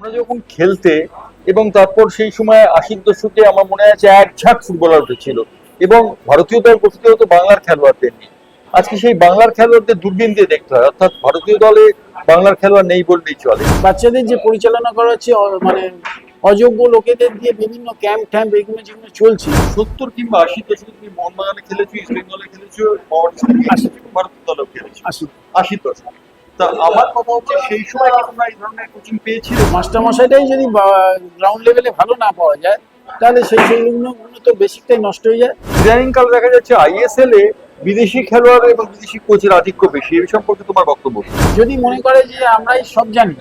আমরা যখন খেলতে এবং তারপর সেই সময় ৮০-র দশকে আমার মনে আছে এক ঝাঁক ফুটবলার উঠেছিল এবং ভারতীয় দল গঠিত হতো বাংলার খেলোয়াড়দের নিয়ে। আজকে সেই বাংলার খেলোয়াড়দের দূরবীন দিয়ে দেখতে হয়, অর্থাৎ ভারতীয় দলে বাংলার খেলোয়াড় নেই বললেই চলে। বাচ্চাদের যে পরিচালনা করা হচ্ছে মানে অযোগ্য লোকেদের দিয়ে বিভিন্ন ক্যাম্প ট্যাম্প এগুলো যেগুলো চলছে। ৭০ কিংবা ৮০ দশকে তুমি মোহনবাগানে খেলেছো, ইস্ট বেঙ্গলে খেলেছো, ভারতীয় দলেও খেলেছো ৮০ দশক। তা আমার কথা হচ্ছে সেই সময় কি তোমরা এই ধরনের কোচিং পেয়েছিলে? মাস্টারমশাইটাই যদি গ্রাউন্ড লেভেলে ভালো না পাওয়া যায় তাহলে সেইগুলো তো বেসিকটাই নষ্ট হয়ে যায়। ইদানিং কাল দেখা যাচ্ছে আইএসএল এ বিদেশি খেলোয়াড় এবং বিদেশি কোচের আধিক্য বেশি, এই সম্পর্কে তোমার বক্তব্য? যদি মনে করে যে আমরাই সব জানি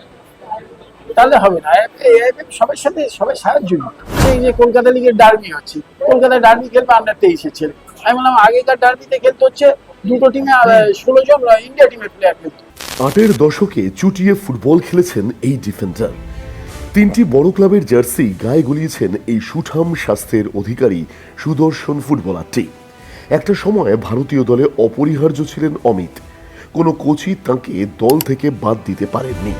তাহলে হবে না। সবার সাথে সবাই সাহায্য সেই যে কলকাতা লিগের ডার্বি হচ্ছে, কলকাতা ডার্বি খেলবে আন্ডার-23-এর ছেলে। আমি বললাম আগেকার ডার্বিতে খেলতে হচ্ছে দুটো টিমে ১৬ জন ইন্ডিয়া টিমের প্লেয়ার খেলতো। ৮-এর দশকে চুটিয়ে ফুটবল খেলেছেন এই ডিফেন্ডার। ৩টি বড় ক্লাবের জার্সি গায়ে গলিয়েছেন এই সুঠাম স্বাস্থ্যের অধিকারী সুদর্শন ফুটবলারটি। একটা সময় ভারতীয় দলে অপরিহার্য ছিলেন অমিত। কোনো কোচই তাঁকে দল থেকে বাদ দিতে পারেননি।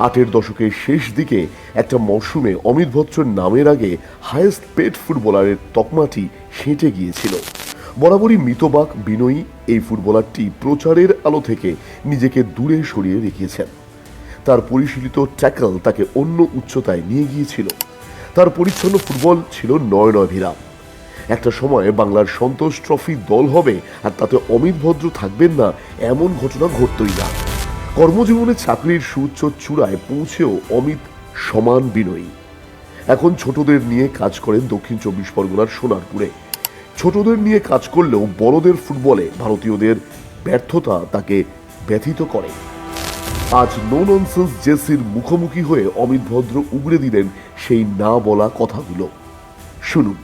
৮-এর দশকের শেষ দিকে একটা মরশুমে অমিত ভদ্রর নামের আগে হায়েস্ট পেড ফুটবলারের তকমাটি সেঁটে গিয়েছিল। বরাবরই মিতবাক বিনয়ী এই ফুটবলারটি প্রচারের আলো থেকে নিজেকে দূরে সরিয়ে রেখেছেন। তার পরিশীলিত ট্যাকল তাকে অন্য উচ্চতায় নিয়ে গিয়েছিল। তার পরিচ্ছন্ন ফুটবল ছিল নয়নভিরাম। একটা সময় বাংলার সন্তোষ ট্রফি দল হবে আর তাতে অমিত ভদ্র থাকবেন না, এমন ঘটনা ঘটতই না। কর্মজীবনে চাকরির সুউচ্চ চূড়ায় পৌঁছেও অমিত সমান বিনয়ী। এখন ছোটদের নিয়ে কাজ করেন দক্ষিণ ২৪ পরগনার সোনারপুরে। ছোটদের নিয়ে কাজ করলেও বড়দের ফুটবলে ভারতীয়দের ব্যর্থতা তাকে ব্যথিত করে। আজ নো ননসেন্স জেসির মুখোমুখি হয়ে অমিত ভদ্র উগরে দিলেন সেই না বলা কথাগুলো। শুনুন।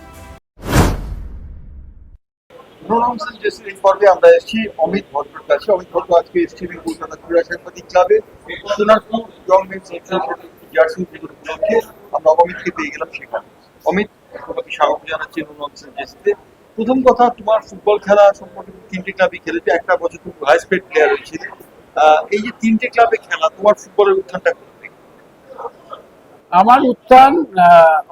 নো ননসেন্স জেসির এই পর্বে আমরা এসেছি অমিত ভদ্রের কাছে। অমিত ভদ্র আজকে এসেছিলেন কলকাতা ক্রীড়া সাংবাদিক ক্লাবে সোনারপুর ইয়ং মেন্স জার্সি উপলক্ষে। আমরা অমিতকে পেয়ে গেলাম সেখানে। অমিত, তোমাকে স্বাগত জানাচ্ছি নো ননসেন্স জেসিতে। প্রথম কথা, তোমার ফুটবল খেলা সম্পর্কে ৩টে ক্লাবে খেলেছে, একটা বছর তুমি হাইস্ট পেড প্লেয়ার হয়েছিল। এই যে ৩টে ক্লাবে খেলা, তোমার ফুটবলের উত্থানটা কোথায়? আমার উত্থান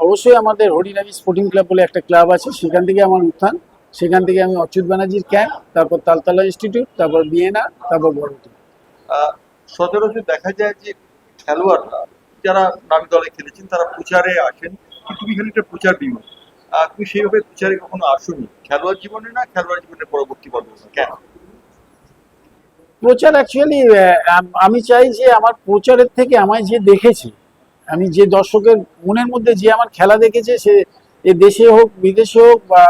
অবশ্যই আমাদের হরিনাবি স্পোর্টিং ক্লাব বলে একটা ক্লাব আছে, সেখান থেকে আমার উত্থান। সেখান থেকে আমি অচ্যুত ব্যানার্জির ক্যাম্প, তারপর তালতলা ইনস্টিটিউট, তারপর বিএনআ, তারপর বড়টি। সচরাচর দেখা যায় যে খেলোয়াড়রা যারা নামি দলে খেলেছেন তারা প্রচারে আসেন, কিন্তু তুমি খানিকটা প্রচার বিমুখ। তুমি সেইভাবে প্রচারে কখনো আসোনি খেলোয়াড় জীবনে, না খেলোয়াড় জীবনের পরবর্তী পর্বে? কেন প্রচার অ্যাকচুয়ালি আমি চাই যে আমার প্রচারের থেকে আমায় যে দেখেছে, আমি যে দর্শকের মনের মধ্যে যে আমার খেলা দেখেছে, সে এ দেশে হোক বিদেশে হোক বা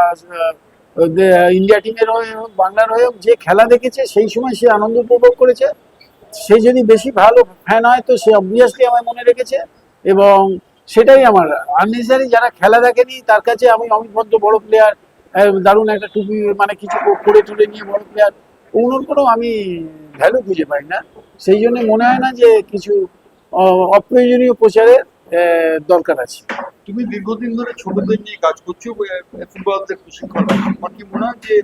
ইন্ডিয়া টিমের হয়ে হোক বাংলার হয়ে হোক, যে খেলা দেখেছে সেই সময় সে আনন্দ উপভোগ করেছে। সে যদি বেশি ভালো ফ্যান হয় তো সে অবভিয়াসলি আমায় মনে রেখেছে, এবং সেটাই আমার আননেসারি। যারা খেলা দেখেনি তার কাছে আমি অমিত ভদ্র বড় প্লেয়ার, দারুণ একটা টুপি মানে কিছু করে টুলে নিয়ে বড় প্লেয়ার, ওগুলোর কোনো আমি ভ্যালু খুঁজে পাই না। সেই জন্য মনে হয় না যে কিছু অপ্রয়োজনীয় প্রচারের দরকার আছে। তুমি দীর্ঘদিন ধরে ছোটদের নিয়ে কাজ করছো, ফুটবলারদের প্রশিক্ষণ। তোমার কি মনে হয় যে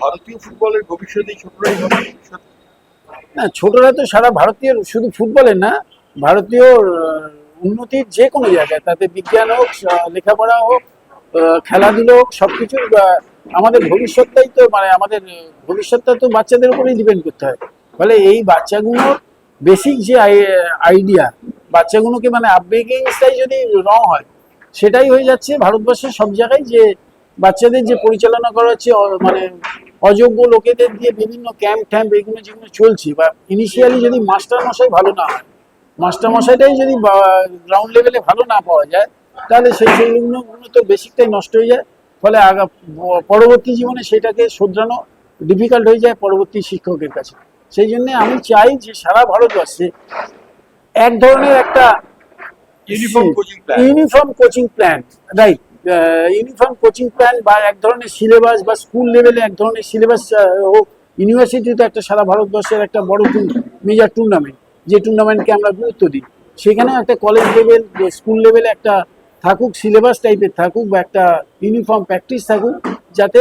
ভারতীয় ফুটবলের ভবিষ্যৎ এই ছোটরাই হবে? ভবিষ্যৎ না, ছোটরা তো সারা ভারতীয়, শুধু ফুটবলের না, ভারতীয় উন্নতির যে কোনো জায়গায়, তাতে বিজ্ঞান হোক, লেখাপড়া হোক, খেলাধুলো হোক, সবকিছুর আমাদের ভবিষ্যৎটাই তো মানে আমাদের ভবিষ্যৎটা তো বাচ্চাদের উপরেই ডিপেন্ড করতে হয়। ফলে এই বাচ্চাগুলোর বেসিক যে আইডিয়া, বাচ্চাগুলোকে মানে আপব্রিঙ্গিংটাই যদি রং হয়, সেটাই হয়ে যাচ্ছে ভারতবর্ষের সব জায়গায়, যে বাচ্চাদের যে পরিচালনা করা হচ্ছে মানে অযোগ্য লোকেদের দিয়ে বিভিন্ন ক্যাম্প ট্যাম্প এগুলো যেগুলো চলছে, বা ইনিশিয়ালি যদি মাস্টারমশাই ভালো না হয়, মাস্টারমশাইটাই যদি গ্রাউন্ড লেভেলে ভালো না পাওয়া যায়, তাহলে সেইগুলো তো বেসিকটাই নষ্ট হয়ে যায়। ফলে পরবর্তী জীবনে সেটাকে শোধরানো ডিফিকাল্ট হয়ে যায় পরবর্তী শিক্ষকের কাছে। সেই জন্য আমি চাই যে সারা ভারতবর্ষে এক ধরনের একটা uniform coaching plan, right, uniform coaching plan, বা এক ধরনের সিলেবাস, বা স্কুল লেভেলে এক ধরনের সিলেবাস হোক। ইউনিভার্সিটিতে একটা সারা ভারতবর্ষের একটা বড় মেজর টুর্নামেন্ট, যে টুর্নামেন্টকে আমরা গুরুত্ব দিই, সেখানেও একটা কলেজ লেভেল, স্কুল লেভেলে একটা থাকুক, সিলেবাস টাইপের থাকুক, বা একটা ইউনিফর্ম প্র্যাকটিস থাকুক, যাতে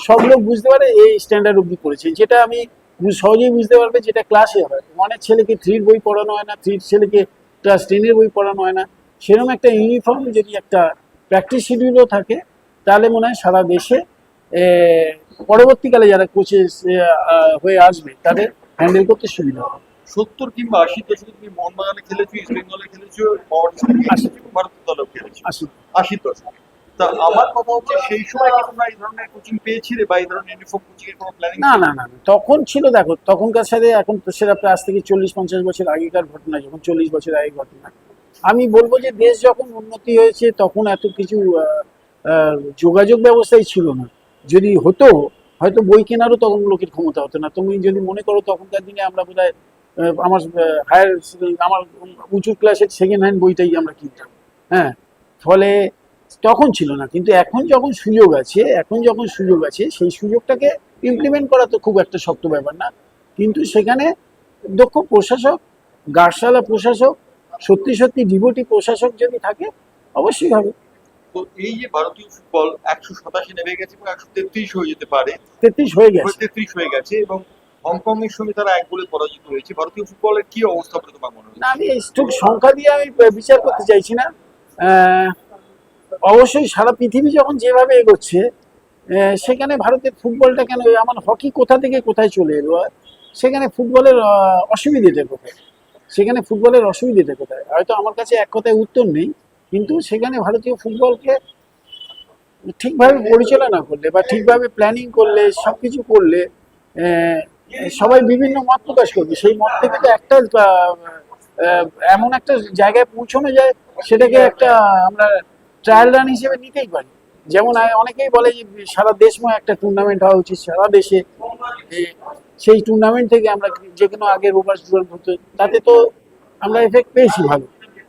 সব লোক বুঝতে পারে এই স্ট্যান্ডার্ড অব্দি করেছে। যেটা আমি সহজেই বুঝতে পারবে, যেটা ক্লাসে হয়। অনেক ছেলেকে 3 বই পড়ানো হয় না, 3 ছেলেকে ক্লাস 10 বই পড়ানো হয় না। সেরকম একটা ইউনিফর্ম যদি একটা প্র্যাকটিস শিডিউলও থাকে, তাহলে মনে হয় সারা দেশে পরবর্তীকালে যারা কোচেস হয়ে আসবে তাদের হ্যান্ডেল করতে সুবিধা হবে। 70 কিংবা 80 দশকে তুমি মোহনবাগানে খেলেছো, ইস্ট বেঙ্গলে খেলেছো, পাওয়ার সঙ্গে ভারতীয় দলেও খেলেছো 80 দশকে। তা আমার কথা হচ্ছে সেই সময় কি তোমরা এই ধরনের কোচিং পেয়েছিলে বা এই ধরনের ইউনিফর্ম কোচিং এর কোনো প্ল্যানিং? না না না, তখন ছিল, দেখো তখনকার সাথে এখন সেটা প্রায় আজ থেকে 40-50 বছর আগেকার ঘটনা, যখন 40 বছর আগে ঘটনা। আমি বলবো যে দেশ যখন উন্নতি হয়েছে তখন এত কিছু যোগাযোগ ব্যবস্থাই ছিল না। যদি হতো হয়তো বই কেনারও তখন লোকের ক্ষমতা হতো না। তুমি যদি মনে করো তখনকার দিনে আমরা বোধহয় আমার আমার উঁচু ক্লাসের সেকেন্ড হ্যান্ড বইটাই আমরা কিনতাম। হ্যাঁ, ফলে তখন ছিল না, কিন্তু এখন যখন সুযোগ আছে সেই সুযোগটাকে ইমপ্লিমেন্ট করা তো খুব একটা শক্ত ব্যাপার না। কিন্তু সেখানে দক্ষ প্রশাসক, গার্ডশালা প্রশাসক, সত্যি সত্যি ডিভোটি প্রশাসক যদি থাকে অবশ্যই হবে। তো এই যে ভারতীয় ফুটবল 187 নেমে গেছে এবং 133 হয়ে যেতে পারে, 33 হয়ে গেছে। 33 হয়ে গেছে এবং হংকং এর সঙ্গে তারা 1 গোলে পরাজিত হয়েছে। ভারতীয় ফুটবলের কি অবস্থা বলে তোমার মনে হয়? না, আমি ঠিক সংখ্যা দিয়ে আমি বিচার করতে চাইছি না। অবশ্যই সারা পৃথিবী যখন যেভাবে এগোচ্ছে, সেখানে ভারতের ফুটবলটা কেন, আমার হকি কোথা থেকে কোথায় চলে এলো, সেখানে ফুটবলের অসুবিধাটা কোথায়? হয়তো আমার কাছে এক কথায় উত্তর নেই, কিন্তু সেখানে ভারতীয় ফুটবলকে ঠিকভাবে পরিচালনা করলে বা ঠিকভাবে প্ল্যানিং করলে, সবকিছু করলে সবাই বিভিন্ন মত প্রকাশ করবে। সেই মত থেকে তো একটা এমন একটা জায়গায় পৌঁছানো যায়, সেটাকে একটা আমরা ট্রায়াল রান হিসেবে নিতেই পারি। যেমন অনেকেই বলে যে সারা দেশময় একটা টুর্নামেন্ট হওয়া উচিত সারা দেশে, সেই টুর্নামেন্ট থেকে আমরা যে কোনো আগের ওভার হতো, তাতে তো আমরা এফেক্ট পেয়েছি ভালো।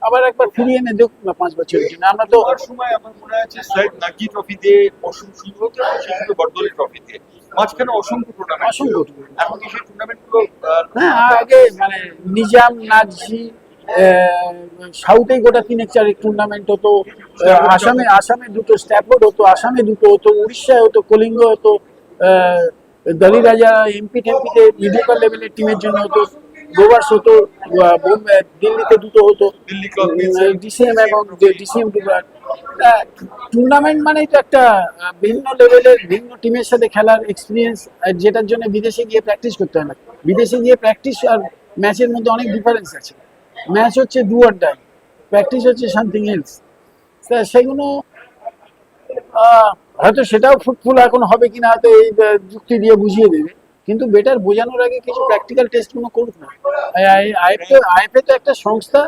আবার একবার ফিরিয়ে এনে দেখুন না 5 বছরের জন্য। আমরা তো সময় আমার মনে আছে সৈয়দ নাকি ট্রফি দিয়ে অসম শুরু হতো এবং শেষ হতো বটদলি ট্রফি দিয়ে, মাঝখানে অসংখ্য টুর্নামেন্ট। এখন কি সেই টুর্নামেন্ট গুলো? হ্যাঁ, আগে মানে নিজাম, নাজি, সাউথে গোটা 3-4 টুর্নামেন্ট হতো। আসামে 2টো, স্ট্যাফোর্ড হতো, আসামে 2টো হতো, উড়িষ্যায় হতো, কলিঙ্গ হতো, দলি রাজা টেম্পিতে মিডিয়াল লেভেলের টিমের জন্য হতো, গোভার্স হতো, দিল্লিতে 2টো হতো, ডিসিএম এবং ডিসিএম টুর্নামেন্ট। মানে তো একটা ভিন্ন লেভেলের ভিন্ন টিমের সাথে খেলার এক্সপিরিয়েন্স, যেটার জন্য বিদেশে গিয়ে প্র্যাকটিস করতে হয় না। বিদেশে গিয়ে প্র্যাকটিস আর ম্যাচের মধ্যে অনেক ডিফারেন্স আছে। ম্যাচ হচ্ছে ডু অর ডাই, প্র্যাকটিস হচ্ছে সামথিং এলস। সেগুলো হয়তো সেটাও ফ্রুটফুল এখন হবে কিনা হয়তো এই যুক্তি দিয়ে বুঝিয়ে দেবে, কিন্তু বেটার বোঝানোর আগে কিছু প্র্যাকটিক্যাল টেস্টগুলো করুক না। আইএফএ তো একটা সংস্থা,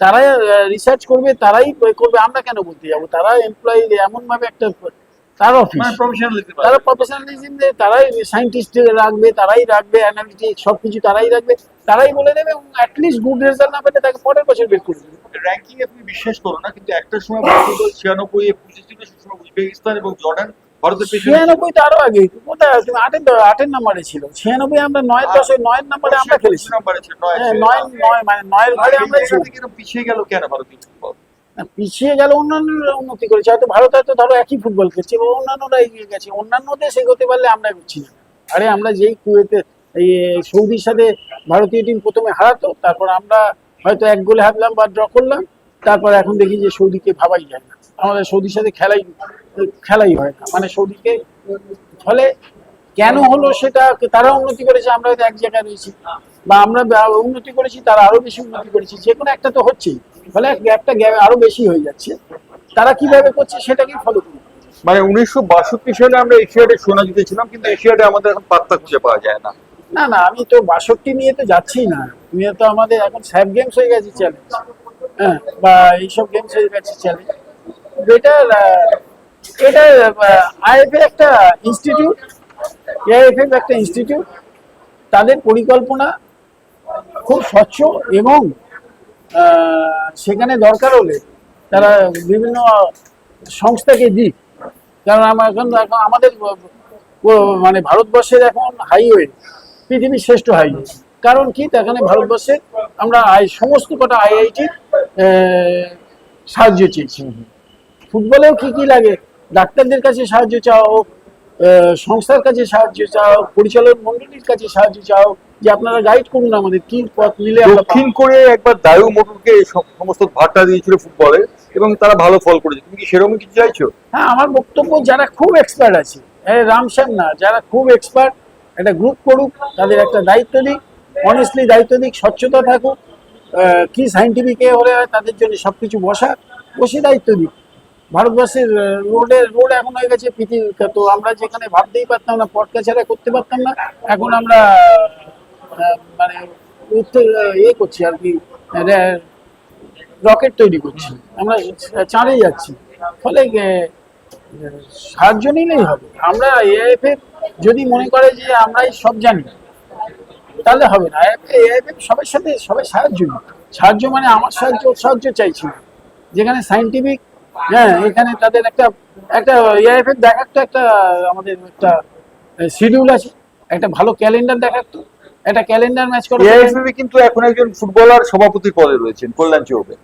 তারাই রিসার্চ করবে, তারাই করবে, আমরা কেন বলতে যাবো? তারা এমপ্লয়ি এমন ভাবে একটা, তার অফিস, তারা প্রফেশনালিজম দিয়ে তারাই সায়েন্টিস্ট রাখবে, তারাই রাখবে অ্যানালিটিক্স, সবকিছু তারাই রাখবে, তারাই বলে দেবে, এবং অ্যাটলিস্ট গুড রেজাল্ট না পেলে তাকে পরের বছর বের করে দেবে। র্যাঙ্কিং এ তুমি বিশ্বাস করো না, কিন্তু একটা সময় ভারতীয় দল 96 এ পৌঁছেছিল, সেই সময় উজবেকিস্তান এবং জর্ডান ভারতের পেছনে। 96 তো আরো আগে, কোথায় তুমি 8 নম্বরে ছিল। 96 আমরা 9-10 নম্বরে আমরা খেলেছি। 9 মানে 9 ঘরে আমরা ছিলাম। পিছিয়ে গেল কেন ভারতীয় ফুটবল? পিছিয়ে গেল, অন্যান্যরা উন্নতি করেছে। হয়তো ভারত হয়তো ধরো একই ফুটবল খেলছে, অন্যান্যরা এগিয়ে গেছে। অন্যান্য দেশ এগোতে পারলে আমরা এগোচ্ছি না। আরে আমরা যেই কুয়েতে এই সৌদির সাথে ভারতীয় টিম প্রথমে হারাতো, তারপর আমরা হয়তো 1 গোলে হারলাম বা ড্র করলাম, তারপর এখন দেখি যে সৌদিকে ভাবাই যায় না, আমাদের সৌদির সাথে খেলাই হয় না, মানে সৌদিকে। ফলে কেন হলো সেটা, তারা উন্নতি করেছে, আমরা হয়তো এক জায়গায় রয়েছি, বা আমরা উন্নতি করেছি, তারা আরো বেশি উন্নতি করেছে, যে কোনো একটা তো হচ্ছেই। ফলে গ্যাপটা আরো বেশি হয়ে যাচ্ছে। তারা কিভাবে করছে সেটাকেই ফলো করি। মানে 1962 সালে আমরা এশিয়াডে সোনা জিতেছিলাম, কিন্তু এশিয়াডে আমাদের এখন পাত্তা খুঁজে পাওয়া যায় না। না না, আমি তো 62 নিয়ে তো যাচ্ছি না। তুমি তো আমাদের এখন স্যাপ গেমস হয়ে গেছে চ্যালেঞ্জ, হ্যাঁ, বা এইসব গেমস হয়ে গেছে চ্যালেঞ্জ। এটা আইএফএ একটা ইনস্টিটিউট, এআইএফএ একটা ইনস্টিটিউট, তাদের পরিকল্পনা খুব স্বচ্ছ, এবং সেখানে দরকার হলে তারা বিভিন্ন সংস্থাকে দিক। কারণ এখন আমাদের মানে ভারতবর্ষের এখন হাইওয়ে পৃথিবীর শ্রেষ্ঠ হাইওয়ে। কারণ কি, এখানে ভারতবর্ষে আমরা সমস্ত কটা আইআইটি সাহায্য চেয়েছি। ফুটবলেও কি লাগে, ডাক্তারদের কাছে সাহায্য চাও, সংস্থার কাছে সাহায্য চাও, পরিচালক মন্ডলীর কাছে সাহায্য চাও, যে আপনারা গাইড করুন আমাদের কি পথ নিলে আমরা দক্ষিণ কোরিয়া একবার দায়ু মোটরকে এই সমস্ত ভারটা দিয়েছিল ফুটবলে এবং তারা ভালো ফল করেছে, তুমি কি সেরকম কিছু চাইছো? হ্যাঁ, আমার বক্তব্য যারা খুব এক্সপার্ট আছে, রামশ্যাম না, যারা খুব এক্সপার্ট একটা গ্রুপ করুক, তাদের একটা দায়িত্ব দিক, অনেস্টলি দায়িত্ব দিক, স্বচ্ছতা থাকুক, কি সাইন্টিফিক হলে হয় তাদের জন্য সবকিছু বসে দায়িত্ব দিক। ভারতবর্ষের রোড এখন হয়ে গেছে পৃথিবী, তো আমরা যেখানে ভাবতেই পারতাম না, পটকা ছাড়া করতে পারতাম না, এখন আমরা মানে উত্তর করছি আর কি, রকেট তৈরি করছি, আমরা চাঁদে যাচ্ছি। ফলে সাহায্য নিলেই হবে। আমরা এআইএফ এর যদি মনে করে যে আমরাই সব জানি, তাহলে হবে না। এআইএফ সবার সাথে সবাই সাহায্য মানে আমার সাহায্য চাইছি না। যেখানে সাইন্টিফিক, হ্যাঁ, এখানে তাদের একটা এআইএফ এর দেখার তো একটা আমাদের একটা শিডিউল আছে, একটা ভালো ক্যালেন্ডার দেখার তো, একটা ক্যালেন্ডার ম্যাচ করে। এআইএফএ কিন্তু এখন একজন ফুটবলার সভাপতি পদে রয়েছেন, কল্যাণ চৌবে।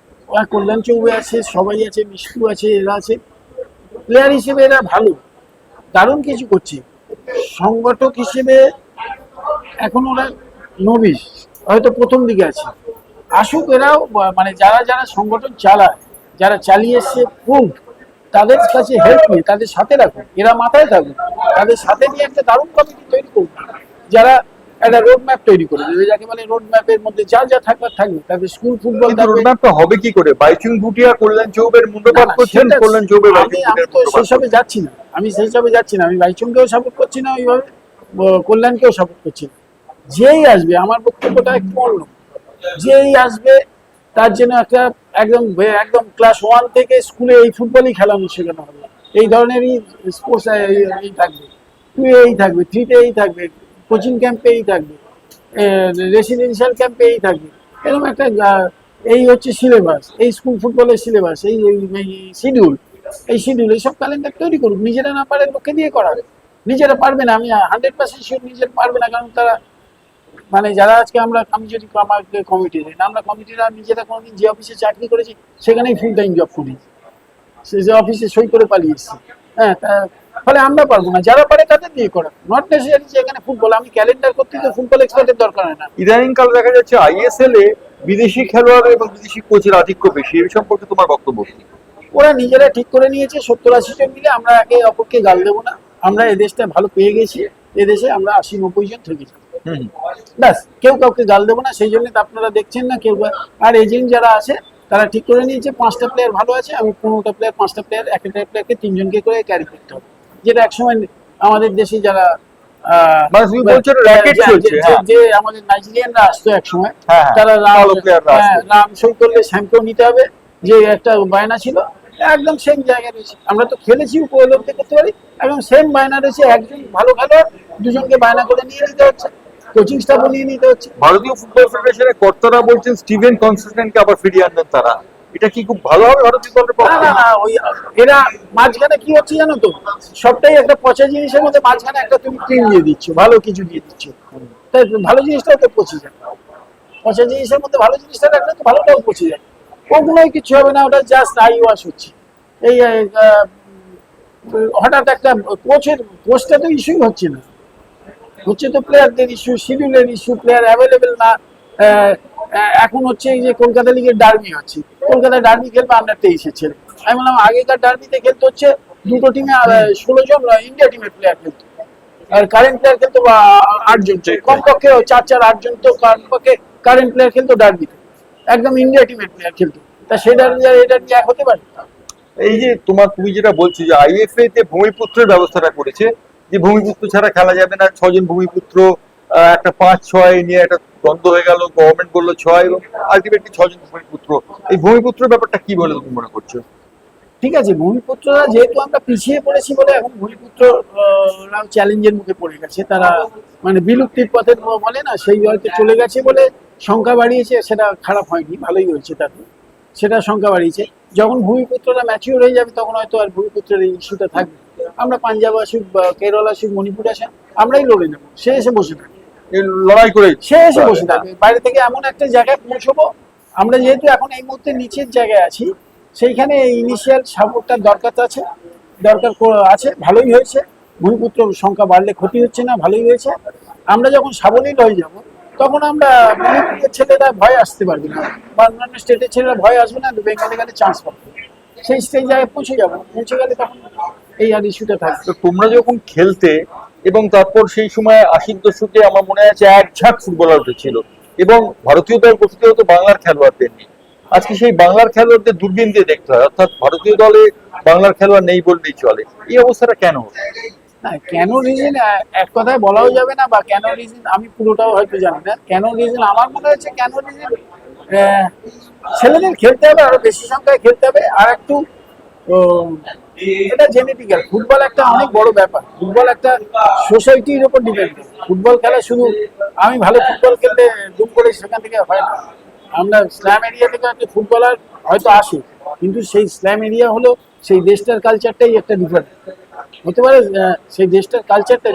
কল্যাণ চৌবে আছে, সবাই আছে, মিষ্টু আছে, এরা আছে। প্লেয়ার হিসেবে এরা ভালো, দারুণ কিছু করছে। সংগঠক হিসেবে এখন ওরা নবিশ, হয়তো প্রথম দিকে আছে, আসুক এরাও, মানে যারা সংগঠন চালায়, যারা চালিয়ে এসছে প্রুফ, তাদের কাছে হেল্প নিয়ে তাদের সাথে রাখুন, এরা মাথায় থাকুন, তাদের সাথে নিয়ে একটা দারুণ কমিটি তৈরি করুন, যারা একটা রোড ম্যাপ তৈরি করে দেবে, যাকে বলে রোড ম্যাপের মধ্যে যা থাকবে তাদের স্কুল ফুটবল রোড ম্যাপটা হবে কি করে? বাইচুং ভুটিয়া কল্যাণ চৌবের মুন্ডপাত করছেন, কল্যাণ চৌবে আমি তো সেইসবে যাচ্ছি না, আমি বাইচুংকেও সাপোর্ট করছি না ওইভাবে, কল্যাণকেও সাপোর্ট করছি না। যেই আসবে, আমার বক্তব্যটা একটু অন্য, যেই আসবে তার জন্য একদম ক্লাস 1 থেকে স্কুলে এই ফুটবলই শেখানো হবে, এই ধরনেরই স্পোর্টস থাকবে, 2 এই থাকবে, 3 এই থাকবে, কোচিং ক্যাম্পে এই থাকবে, রেসিডেন্সিয়াল ক্যাম্পে এই থাকবে, এরকম একটা এই হচ্ছে সিলেবাস, এই স্কুল ফুটবলের সিলেবাস, এই শিডিউল, এইসব ক্যালেন্ডার তৈরি করুক। নিজেরা না পারে লোককে দিয়ে করাবে, নিজেরা পারবে না, আমি 100% শিওর নিজেরা পারবে না, কারণ তারা মানে যারা আজকে আমি যদি আমার কমিটি দিই, আমরা কমিটিরা নিজেরা কোনোদিন যে অফিসে চাকরি করেছি সেখানেই ফুল টাইম জব করি, যে অফিসে সই করে পালিয়ে এসেছি। হ্যাঁ, ফলে আমরা পারবো না, যারা পারে তাদের দিয়ে করা, নট নেসেসারি যে এখানে ফুটবল আমি ক্যালেন্ডার করতে, তো ফুটবল এক্সপার্টের দরকার হয় না। ইদানিং কাল দেখা যাচ্ছে আইএসএল এ বিদেশি খেলোয়াড় এবং বিদেশি কোচের আধিক্য বেশি, এই সম্পর্কে তোমার বক্তব্য কি? ওরা নিজেরা ঠিক করে নিয়েছে, 70-80 জন মিলে, আমরা একে অপরকে গাল দেবো না, আমরা এদেশটা ভালো পেয়ে গেছি, এদেশে আমরা 80-90 জন থেকে যাবো, ব্যাস, কেউ কাউকে গাল দেবো না। সেই জন্য আপনারা দেখছেন না কেউ, আর এজেন্ট যারা আছে তারা ঠিক করে নিয়েছে 5টা প্লেয়ার ভালো আছে, আমি 15টা প্লেয়ার, 5টা প্লেয়ার, একটা প্লেয়ারকে 3 জনকে করে ক্যারি করতে হবে, যেটা একসময় আমাদের দেশে যারা যে আমাদের নাইজেরিয়ানরা আসতো এক সময়, তারা রাম সই করলে শ্যামকেও নিতে হবে, যে একটা বায়না ছিল, একদম সেম জায়গায় রয়েছে। আমরা তো খেলেছি, উপলব্ধি করতে পারি, একদম সেম বায়না রয়েছে। একজন ভালো খেলোয়াড়, 2 জনকে বায়না করে নিয়ে নিতে হচ্ছে, কোচিং স্টাফও নিয়ে নিতে হচ্ছে। ভারতীয় ফুটবল ফেডারেশনের কর্তারা বলছেন স্টিভেন কনস্ট্যান্টকে আবার ফিরিয়ে আনবেন তারা, এটা কি খুব ভালো হবে ভারতীয় দলের পক্ষে? না, ওই এরা মাঝখানে কি হচ্ছে জানো তো, সবটাই একটা পচা জিনিসের মধ্যে মাঝখানে একটা তুমি ক্রিম দিয়ে দিচ্ছ, ভালো কিছু দিয়ে দিচ্ছ, তাই ভালো জিনিসটাও তো পচে যায়। পচা জিনিসের মধ্যে ভালো জিনিসটা রাখলে তো ভালোটাও পচে যায়, ওগুলোই কিছু হবে না, ওটা জাস্ট আই ওয়াশ হচ্ছে। এই হঠাৎ একটা কোচটা তো ইস্যুই হচ্ছে না, হচ্ছে তো প্লেয়ারদের ইস্যু, শিডিউলের ইস্যু, প্লেয়ার অ্যাভেলেবেল না। এখন হচ্ছে এই যে কলকাতা লিগের ডার্বি হচ্ছে, কলকাতা ডার্বি খেলবে আন্ডার-23 ছেলে, আমি বললাম আগেকার ডার্বিতে খেলতে হচ্ছে 2টো টিমে 16 জন ইন্ডিয়া টিমের প্লেয়ার খেলতো, আর কারেন্ট প্লেয়ার খেলতো 8 জন, কমপক্ষে 4-8 জন তো কমপক্ষে কারেন্ট প্লেয়ার খেলতো ডার্বিতে, একদম ইন্ডিয়া টিমের প্লেয়ার খেলতো। তা সেই ডার্বি আর এটা এক হতে পারে? এই যে তুমি যেটা বলছো যে আইএফএ তে ভূমিপুত্রের ব্যবস্থাটা করেছে, যে ভূমিপুত্র ছাড়া খেলা যাবে না, 6 জন ভূমিপুত্র, একটা 5-6 নিয়ে একটা দ্বন্দ্ব হয়ে গেল, গভর্নমেন্ট বললো 6 এবং আলটিমেটলি 6 জন ভূমিপুত্র। এই ভূমিপুত্রের ব্যাপারটা কি বলে তুমি মনে করছো? ঠিক আছে, ভূমিপুত্ররা যেহেতু আমরা পিছিয়ে পড়েছি বলে এখন ভূমিপুত্ররাও চ্যালেঞ্জের মুখে পড়ে গেছে, তারা মানে বিলুপ্তির পথে বলে না, সেই হয়তো চলে গেছে বলে সংখ্যা বাড়িয়েছে, সেটা খারাপ হয়নি, ভালোই হয়েছে, তাতে সেটা সংখ্যা বাড়িয়েছে। যখন ভূমিপুত্ররা ম্যাচিওর হয়ে যাবে তখন হয়তো আর ভূমিপুত্রের এই ইস্যুটা থাকবে, আমরা পাঞ্জাব আসুক, কেরল আসুক, মণিপুর আসুক, আমরাই লড়ে নেবো, সে এসে বসে থাকবে, লড়াই করে সে এসে বসে থাকবে। বাইরে থেকে এমন একটা জায়গায় পৌঁছবো, আমরা যেহেতু এখন এই মুহূর্তে নিচের জায়গায় আছি, সেইখানে ইনিশিয়াল সাপোর্টটার দরকার আছে, ভালোই হয়েছে। ভূমিপুত্র সংখ্যা বাড়লে ক্ষতি হচ্ছে না, ভালোই হয়েছে। আমরা যখন সাবলীল হয়ে যাব, তখন আমরা মণিপুরের ছেলেরা ভয় আসতে পারবে না, বা অন্যান্য স্টেটের ছেলেরা ভয় আসবে না, বেঙ্গলে গেলে চান্স পাবে। সেই স্টেজে পৌঁছে যাবো, পৌঁছে গেলে তখন এই আর ইস্যুটা থাকবে। তো তোমরা যখন খেলতে এবং তারপর সেই সময় 80-র দশকে আমার মনে আছে এক ঝাঁক ফুটবলার উঠেছিল এবং ভারতীয় দল গঠিত হতো বাংলার খেলোয়াড়দের নিয়ে। আজকে সেই বাংলার খেলোয়াড়দের দূরবীন দিয়ে দেখতে হয়, অর্থাৎ ভারতীয় দলে বাংলার খেলোয়াড় নেই বললেই চলে। এই অবস্থাটা কেন হচ্ছে? না, কেন রিজন এক কথায় বলাও যাবে না, বা কেন রিজন আমি পুরোটাও হয়তো জানি না। কেন রিজন আমার মনে হচ্ছে, কেন রিজন ছেলেদের খেলতে হবে, আরো বেশি সংখ্যায় খেলতে হবে, আর একটু এটা জেনেটিক্যাল। ফুটবল একটা অনেক বড় ব্যাপার, ফুটবল একটা সোসাইটির উপর ডিপেন্ড। ফুটবল খেলা শুধু আমি ভালো ফুটবল খেলতে দুম করে সেখান থেকে হয় না। আমরা স্ল্যাম এরিয়া থেকে একটা ফুটবলার হয়তো আসে, কিন্তু সেই স্ল্যাম এরিয়া হলো সেই দেশটার কালচারটাই একটা ডিফারেন্ট হতে পারে। সেই দেশটার কালচারটা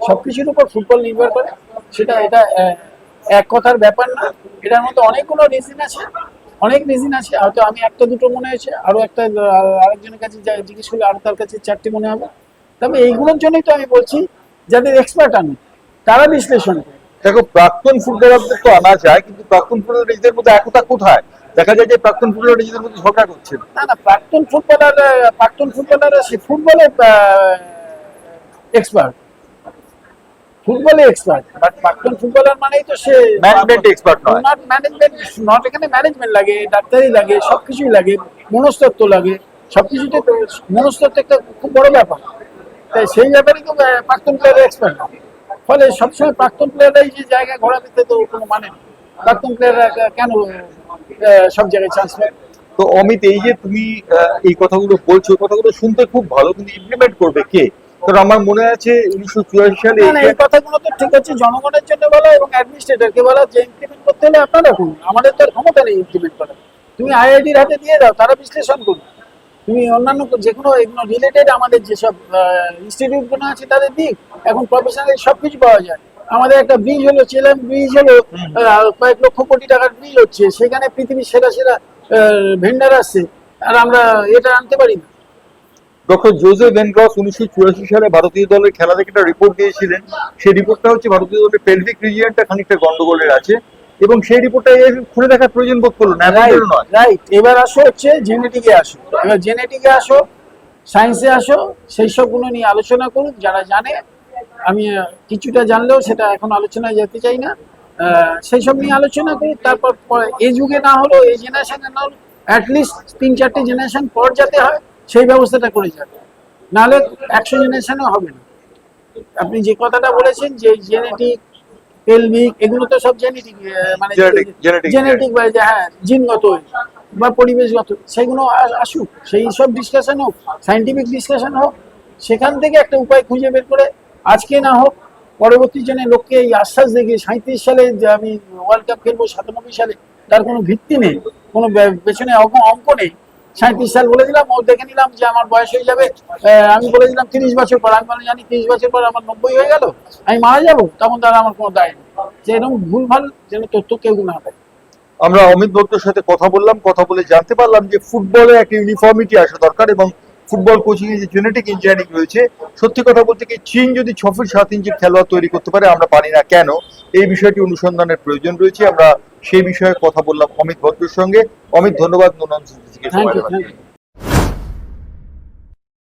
সবকিছুর উপর ফুটবল নির্ভর করে। সেটা এটা এক কথার ব্যাপার না, এটার মধ্যে অনেকগুলো রিজন আছে, অনেক রিজন আছে। হয়তো আমি একটা দুটো মনে হয়েছে, আরো একটা আরেকজনের কাছে জিজ্ঞেস করলে আরো তার কাছে 4টি মনে হবে। তবে এইগুলোর জন্যই তো আমি বলছি, যাদের এক্সপার্ট আমি, তারা বিশ্লেষণ করে। দেখো, প্রাক্তন ফুটবলারদের তো আনা যায়, কিন্তু প্রাক্তন ফুটবলার নিজেদের মধ্যে একতা কোথায়? দেখা যায় যে প্রাক্তন ফুটবলার নিজেদের মধ্যে ঝগড়া করছে। না, প্রাক্তন ফুটবলার সে ফুটবলে এক্সপার্ট, ফুটবলে এক্সপার্ট, বাট প্রাক্তন ফুটবলার মানেই তো সে ম্যানেজমেন্ট এক্সপার্ট নয়। নট ম্যানেজমেন্ট, নট এখানে ম্যানেজমেন্ট লাগে, ডাক্তারি লাগে, সবকিছুই লাগে, মনস্তত্ত্ব লাগে, সবকিছুতে তো মনস্তত্ত্ব একটা খুব বড় ব্যাপার। তাই সেই ব্যাপারে তো প্রাক্তন প্লেয়ার এক্সপার্ট না। ফলে সবসময় প্রাক্তন প্লেয়াররাই যে জায়গায় ঘোরা দিতে তো কোনো মানে নেই। প্রাক্তন প্লেয়াররা কেন সব জায়গায় চান্স পায়? তো অমিত, এই যে তুমি এই কথাগুলো বলছো, কথাগুলো শুনতে খুব ভালো, কিন্তু ইমপ্লিমেন্ট করবে কে? কারণ আমার মনে আছে 1984 সালে না, এই কথাগুলো তো ঠিক আছে জনগণের জন্য বলা এবং অ্যাডমিনিস্ট্রেটরকে বলা যে ইমপ্লিমেন্ট করতে হলে আপনারা করুন, আমাদের তো আর ক্ষমতা নেই ইমপ্লিমেন্ট করার। তুমি আইআইটির হাতে দিয়ে দাও, তারা বিশ্লেষণ করুন। তুমি অন্যান্য যে কোনো এগুলো রিলেটেড আমাদের যেসব ইনস্টিটিউটগুলো আছে তাদের দিক, এখন প্রফেশনাল সবকিছু পাওয়া যায়। আমাদের একটা ব্রিজ হলো, চেলাম ব্রিজ হলো, কয়েক লক্ষ কোটি টাকার ব্রিজ হচ্ছে, সেখানে পৃথিবীর সেরা সেরা ভেন্ডার আসছে, আর আমরা এটা আনতে পারি না। ডক্টর জোজে ভেনগ্রস 1984 সালে ভারতীয় দলের খেলা দেখে একটা রিপোর্ট দিয়েছিলেন। সেই রিপোর্টটা হচ্ছে ভারতীয় দলের পেলভিক রিজিয়নটা খানিকটা গন্ডগোলের আছে, এবং সেই রিপোর্টটা খুলে দেখার প্রয়োজন বোধ করলো না, এমন নয়। রাইট, এবার আসো হচ্ছে জেনেটিকে আসো, এবার জেনেটিকে আসো, সায়েন্সে আসো, সেই সবগুলো নিয়ে আলোচনা করুন যারা জানে। আমি কিছুটা জানলেও সেটা এখন আলোচনায় যেতে চাই না। সেই সব নিয়ে আলোচনা করি, তারপর এই যুগে না হলো, এই জেনারেশনে না হলো, অ্যাটলিস্ট 3-4টে জেনারেশন পর যাতে হয় সেই ব্যবস্থাটা করে যাবে, নাহলে 100 জেনারেশনও হবে না। আপনি যে কথাটা বলেছেন যে জেনেটিক, পেলভিক, এগুলো তো সব জেনেটিক, মানে জেনেটিক বা হ্যাঁ জিনগত বা পরিবেশগত, সেগুলো আসুক, সেই সব ডিসকাশন হোক, সাইন্টিফিক ডিসকাশন হোক, সেখান থেকে একটা উপায় খুঁজে বের করে আজকে না হোক পরবর্তী জনে লোককে এই আশ্বাস দেখে 37 সালে যে আমি ওয়ার্ল্ড কাপ খেলবো 97 সালে, তার কোনো ভিত্তি নেই, কোনো পেছনে অঙ্ক নেই। 37 সাল বলে দিলাম, ও দেখে নিলাম যে আমার বয়স হয়ে যাবে, আমি বলে দিলাম 30 বছর পর, আমি জানি 30 বছর পর আমার 90 হয়ে গেল, আমি মারা যাবো, তখন তারা আমার কোনো দায় নেই। যে এরকম ভুলভাল যেন তথ্য কেউ না পায়। আমরা অমিত ভট্টর সাথে কথা বললাম, কথা বলে জানতে পারলাম যে ফুটবলে একটা ইউনিফর্মিটি আসা দরকার, এবং ফুটবল কোচিং এ যে জেনেটিক ইঞ্জিনিয়ারিং রয়েছে, সত্যি কথা বলতে কি চীন যদি 6 ফিট 7 ইঞ্চির খেলোয়াড় তৈরি করতে পারে, আমরা পারি না কেন? এই বিষয়টি অনুসন্ধানের প্রয়োজন রয়েছে। আমরা সেই বিষয়ে কথা বললাম অমিত ভট্টর সঙ্গে। অমিত, ধন্যবাদ। Thank you.